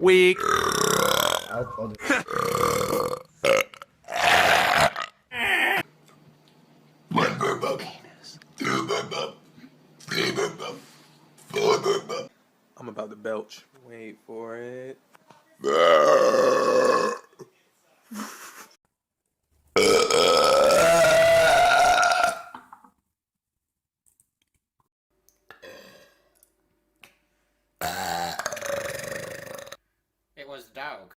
Weak. I'll do I'm about to belch. Wait for it. It was dog.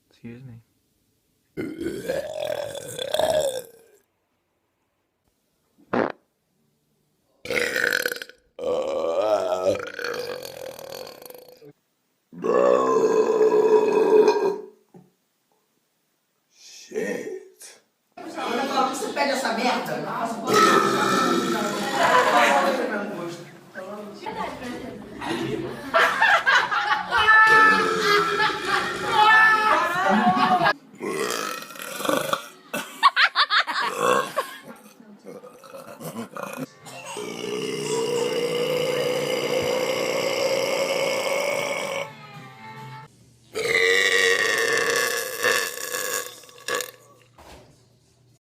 Excuse me. Shit. Você pega essa merda?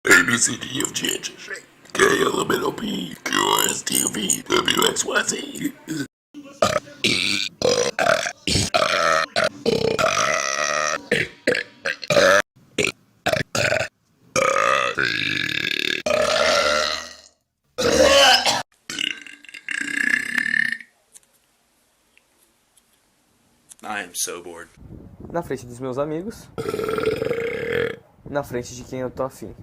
ABCDFG, KLMNOP, QRSTV, WXYZ. I am so bored. Na frente dos meus amigos. Na frente de quem eu tô afim.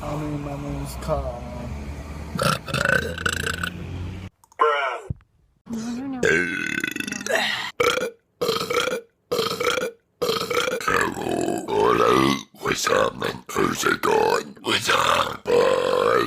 I'm in my mom's car. Hello, what's up, man? How's it going? What's up, boy?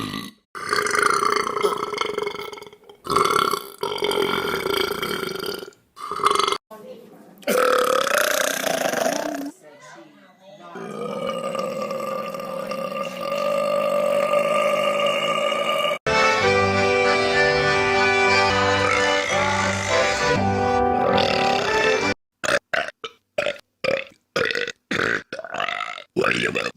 What are you about?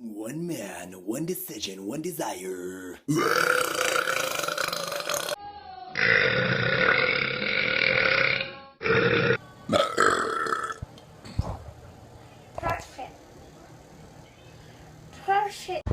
One man, one decision, one desire. Perfect. Perfect.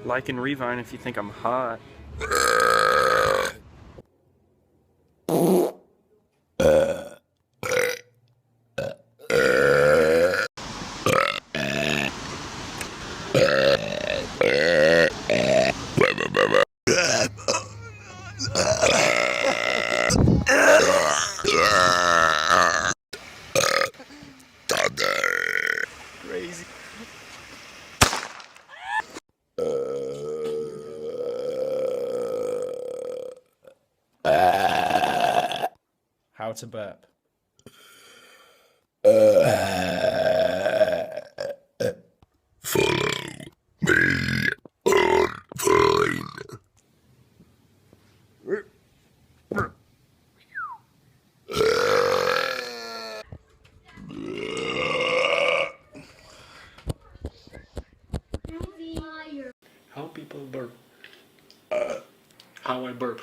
Like and Revine if you think I'm hot. Crazy. How to burp. Follow me on Vine. How people burp. How I burp.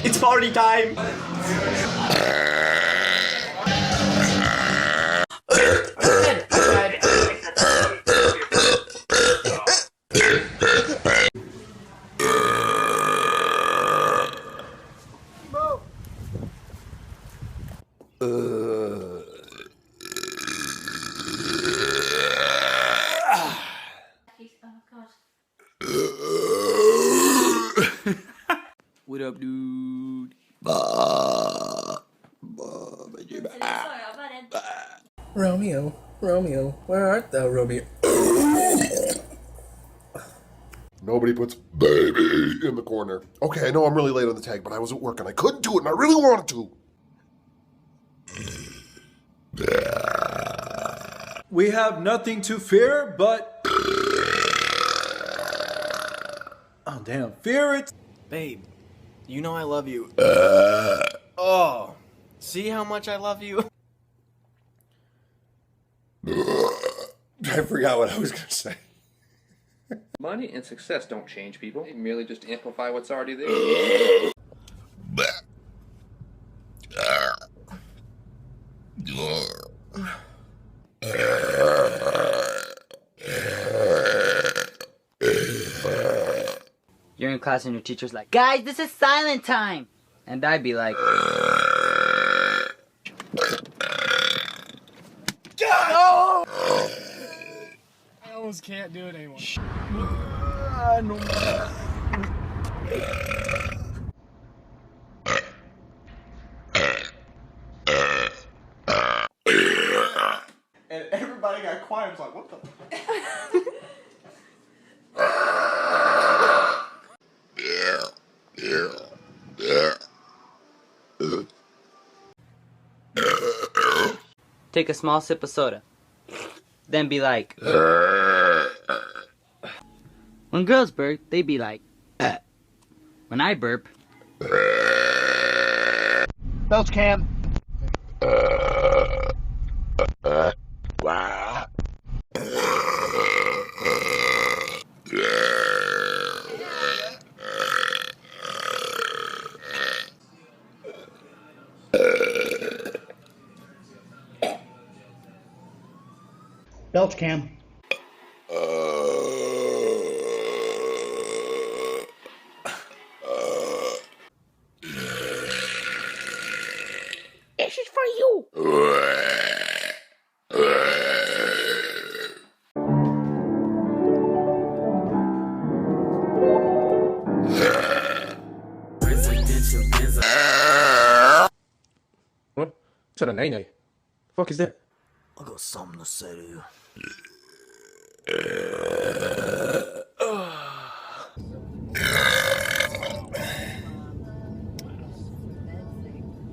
It's party time! What up, dude? Romeo, Romeo, where art thou, Romeo? Nobody puts baby in the corner. Okay, I know I'm really late on the tag, but I was at work and I couldn't do it and I really wanted to. We have nothing to fear but... Oh, damn. Fear it. Babe, you know I love you. Oh, see how much I love you? I forgot what I was going to say. Money and success don't change people. They merely just amplify what's already there. You're in class and your teacher's like, guys, this is silent time. And I'd be like, I almost can't do it anymore. And everybody got quiet. I was like, what the? take a small sip of soda. Then be like, when girls burp, they be like, when I burp, Belch cam. Belch cam. This is for you. What? Is that a nay-nay? Fuck is that? I got something to say to you.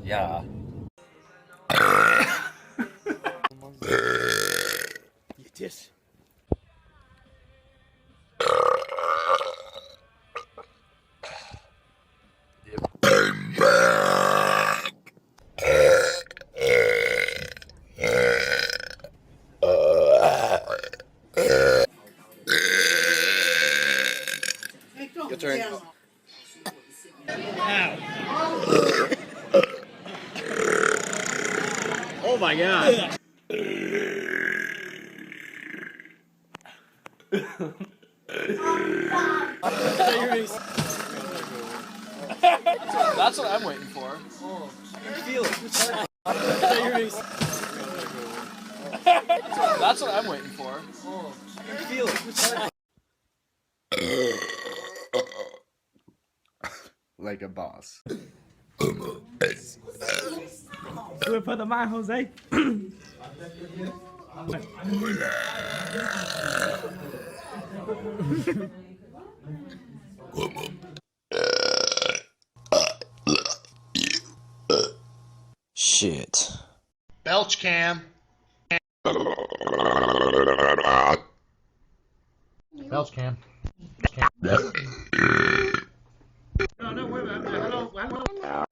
Yeah. You just. I'm back. Your turn. Oh my god. That's what I'm waiting for. Feel it. That's what I'm waiting for. Feel it. Like a boss. Do it for the mind, Jose. Shit. Belch cam. Belch cam. No, no, wait a minute. Hello, hello.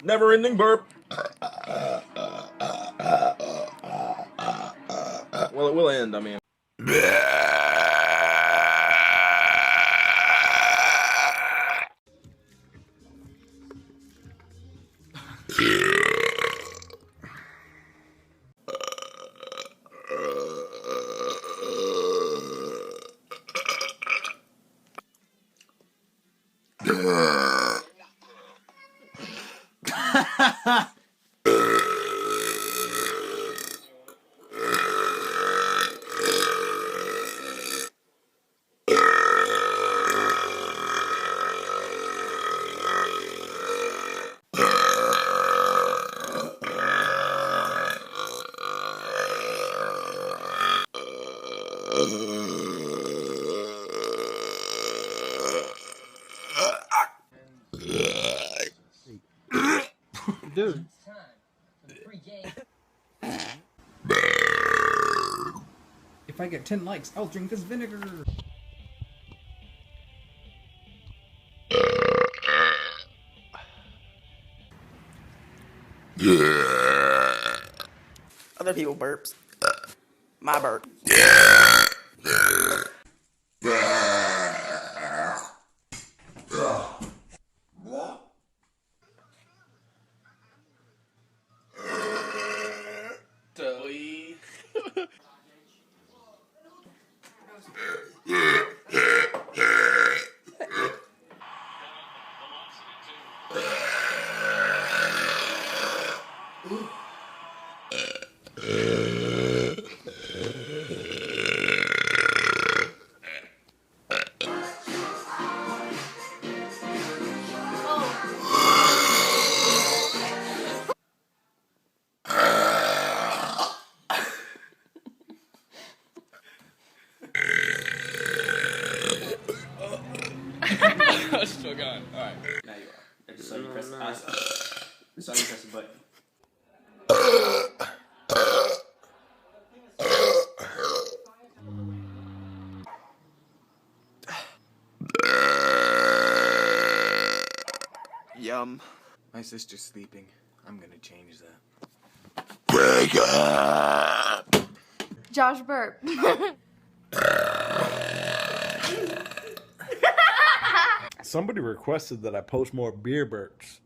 Never ending burp. Well, it will end, I mean. Dude. If I get 10 likes, I'll drink this vinegar. Other people burps. My burp. Still going. Alright. Now you are. I just saw you press I saw you press the button. Yum. My sister's sleeping. I'm gonna change that. Josh burp. Somebody requested that I post more beer burps.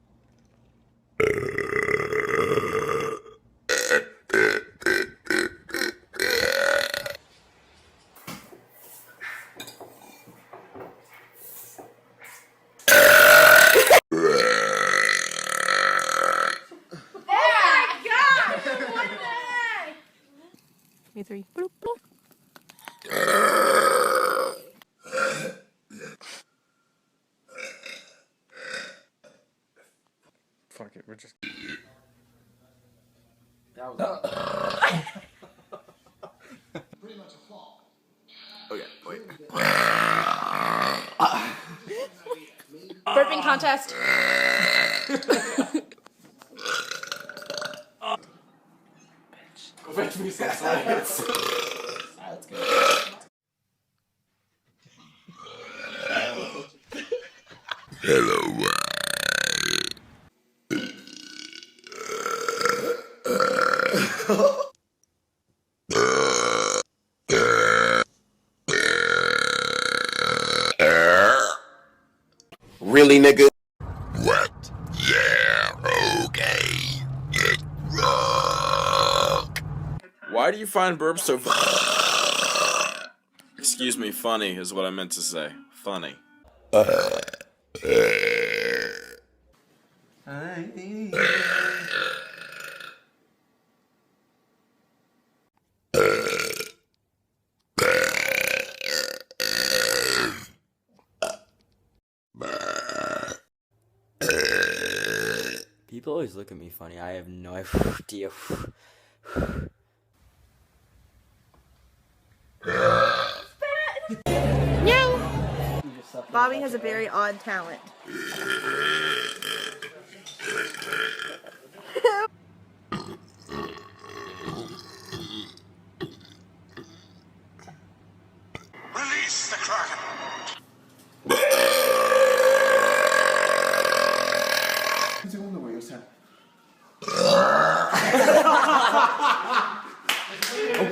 Me three. Bloop, bloop. Fuck it, we're just. That was Pretty much a flaw. Okay, wait. Burping contest. Go fetch me some science. That's good. Hello. Really, nigga? What? Yeah, okay. Rock. Why do you find burps so excuse me, funny is what I meant to say. Funny. People always look at me funny. I have no idea. Bobby has a very odd talent. Release the Kraken. Un segundo, güey, o sea.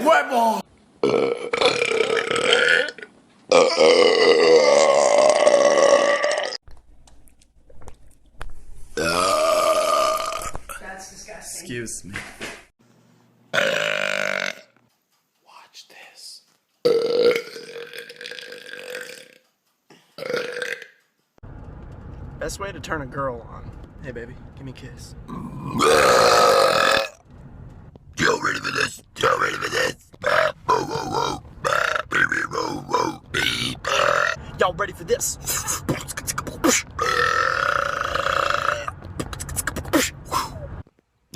¡Huevo! That's disgusting. Excuse me. Watch this. Best way to turn a girl on. Hey, baby, give me a kiss. Y'all ready for this? Y'all ready for this? Y'all ready for this?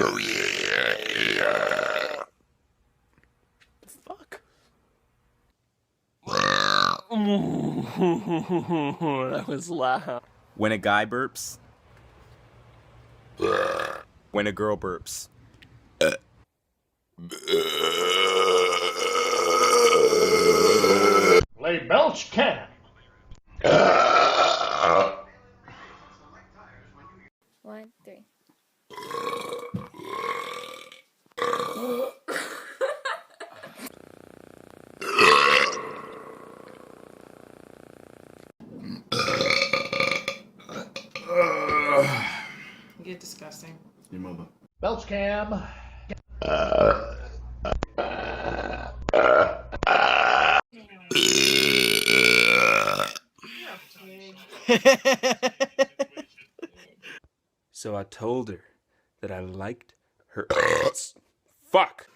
Oh yeah. Fuck. That was loud. When a guy burps. When a girl burps. Play Belch Can. 1, 3. You get disgusting. Your mother. Belch Cam. So I told her that I liked her ass. Fuck.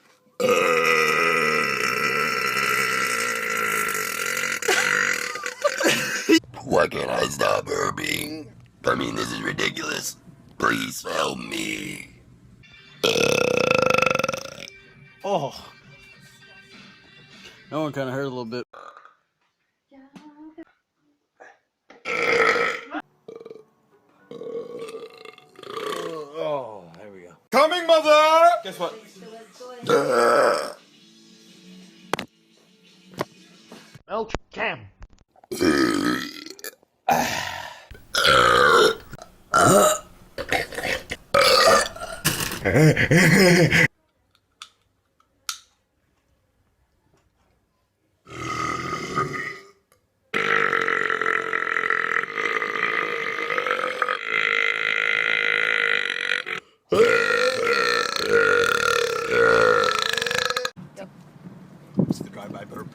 Why can't I stop burping? I mean, this is ridiculous. Please help me. Oh. That one kind of hurt a little bit. Oh, there we go. Coming, mother! Guess what? Belch Cam. It's the drive-by burp.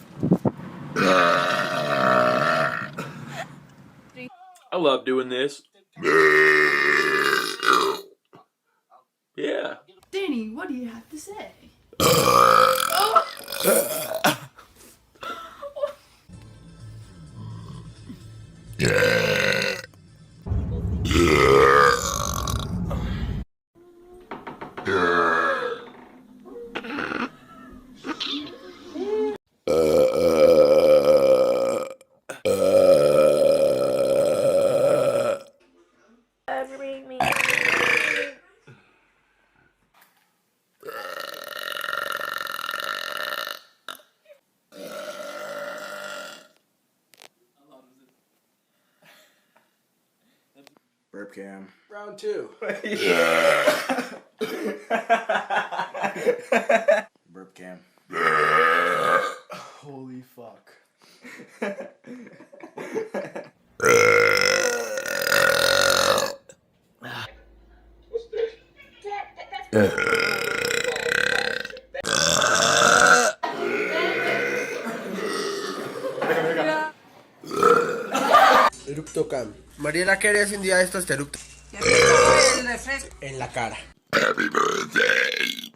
I love doing this. Yeah. Danny, what do you have to say? Burp cam. Round 2. Burp cam. Holy fuck. Erupto cam. Mariela, ¿qué harías si un día de estos te erupta? En la cara. Happy birthday.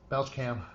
Belch Cam.